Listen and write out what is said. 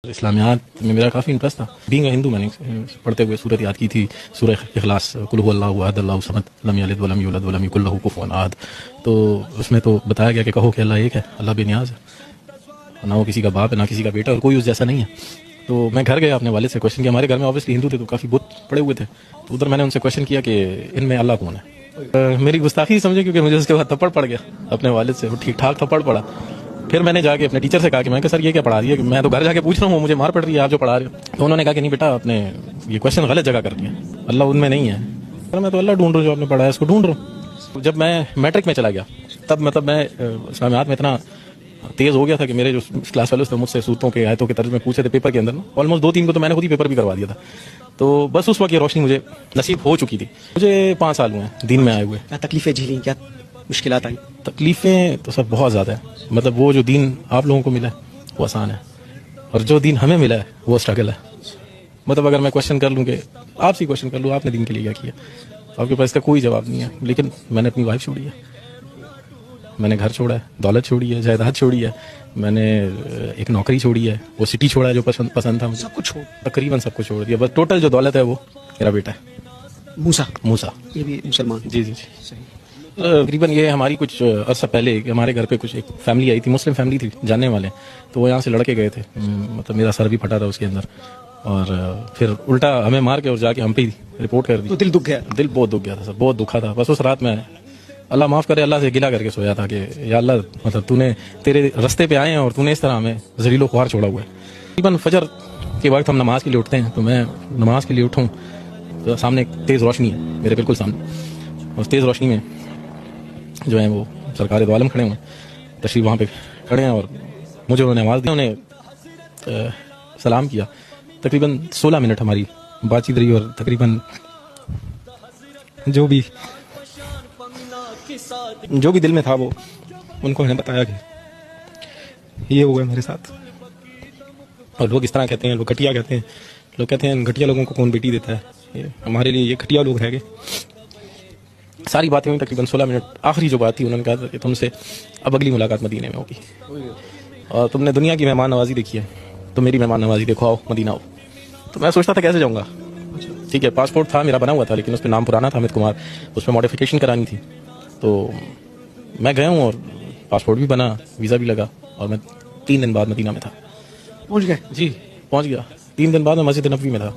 इस्लामियात में मेरा काफ़ी इंटरेस्ट था। बीइंग अ हिंदू मैंने पढ़ते हुए सूरत याद की थी, सूरह इखलास, कुल हुवल्लाहु अहद अल्लाहु समद लम यलिद वलम यूलद वलम यकुल लहू कुफुवन अहद। तो उसमें तो बताया गया कि कहो कि अल्लाह एक है, अल्लाह बेनियाज है, ना वो किसी का बाप है ना किसी का बेटा, और कोई उस जैसा नहीं है। तो मैं घर गया अपने वालिद से क्वेश्चन किया, हमारे घर में ऑब्वियसली हिंदू थे तो काफ़ी बुत पड़े हुए थे, तो उधर मैंने उनसे क्वेश्चन किया कि इनमें अल्लाह कौन है। मेरी गुस्ताखी समझे, क्योंकि मुझे उसके बाद थप्पड़ पड़ गया अपने वालिद से, वो ठीक ठाक थप्पड़ पड़ा। फिर मैंने जाके अपने टीचर से कहा कि मैं सर ये क्या पढ़ा रही है, मैं तो घर जाके पूछ रहा हूँ, मुझे मार पड़ रही है आप जो पढ़ा रहे हो। तो उन्होंने कहा कि नहीं बेटा, आपने ये क्वेश्चन गलत जगह कर दिया, अल्लाह उनमें नहीं है। सर मैं तो अल्लाह ढूंढ रहा हूँ, जो आपने पढ़ा है उसको ढूंढ रहा हूँ। जब मैं मैट्रिक में चला गया तब मतलब मैं इस्लामियात में इतना तेज हो गया था कि मेरे जो क्लास फेलोज थे मुझसे सूरतों के आयतों के तर्जुमे पूछे थे पेपर के अंदर, ऑलमोस्ट 2-3 को तो मैंने खुद ही पेपर भी करवा दिया था। तो बस उस वक्त ये रोशनी मुझे नसीब हो चुकी थी। मुझे 5 साल हुए हैं दीन में आए हुए। क्या तकलीफें झेली, क्या मुश्किलात आई? तकलीफें तो सब बहुत ज़्यादा है। मतलब वो जो दीन आप लोगों को मिला है वो आसान है, और जो दीन हमें मिला है वो स्ट्रगल है। मतलब अगर मैं क्वेश्चन कर लूँ कि आपसे क्वेश्चन कर लूँ आपने दीन के लिए क्या किया, तो आपके पास इसका कोई जवाब नहीं है। लेकिन मैंने अपनी वाइफ छोड़ी है, मैंने घर छोड़ा है, दौलत छोड़ी है, जायदाद छोड़ी है, मैंने एक नौकरी छोड़ी है, वो सिटी छोड़ा है जो पसंद था मुझे, सब कुछ छोड़, तकरीबन सब कुछ छोड़ दिया। बस टोटल जो दौलत है वो मेरा बेटा है मूसा। ये भी मुसलमान? जी जी जी। तकरीबन ये हमारी कुछ अर्सा पहले हमारे घर पे कुछ एक फैमिली आई थी, मुस्लिम फैमिली थी, जानने वाले, तो वो यहाँ से लड़के गए थे। मतलब मेरा सर भी फटा था उसके अंदर, और फिर उल्टा हमें मार के और जाके हम पे रिपोर्ट कर दी। तो दिल दुख गया? दिल बहुत दुख गया था सर, बहुत दुखा था। बस उस रात में अल्लाह माफ़ करे, अल्लाह से गिला करके सोया था कि या अल्लाह, मतलब तूने तेरे रास्ते पे आए हैं और तूने इस तरह हमें ज़लीलो ख्वार छोड़ा हुआ है। तकरीबन फजर के वक्त हम नमाज के लिए उठते हैं, तो मैं नमाज के लिए उठूँ तो सामने एक तेज़ रोशनी है मेरे बिल्कुल सामने, उस तेज़ रोशनी में जो है वो सरकार दो आलम खड़े हुए हैं, तशरीफ वहाँ पे खड़े हैं, और मुझे उन्होंने आवाज़ दी, उन्हें सलाम किया। तकरीबन 16 मिनट हमारी बातचीत रही, और तकरीबन जो भी दिल में था वो उनको मैंने बताया कि ये हुआ है मेरे साथ। और लोग इस तरह कहते हैं, लोग घटिया कहते हैं, लोग कहते हैं घटिया लोगों को कौन बेटी देता है, ये हमारे लिए ये घटिया लोग रह गए। सारी बातें हुई तकरीबन 16 मिनट। आखिरी जो बात थी, उन्होंने कहा कि तुमसे अब अगली मुलाकात मदीने में होगी, और तुमने दुनिया की मेहमान नवाजी देखी है तो मेरी मेहमान नवाजी देखो, आओ मदीना आओ। तो मैं सोचता था कैसे जाऊँगा, ठीक है पासपोर्ट था मेरा बना हुआ था, लेकिन उस पर नाम पुराना था अमित कुमार, उस पर मॉडिफिकेशन करानी थी। तो मैं गया हूँ और पासपोर्ट भी बना, वीज़ा भी लगा, और मैं 3 दिन बाद मदीना में था। पहुंच गए? जी पहुँच गया। 3 दिन बाद मैं मस्जिद नबवी में था।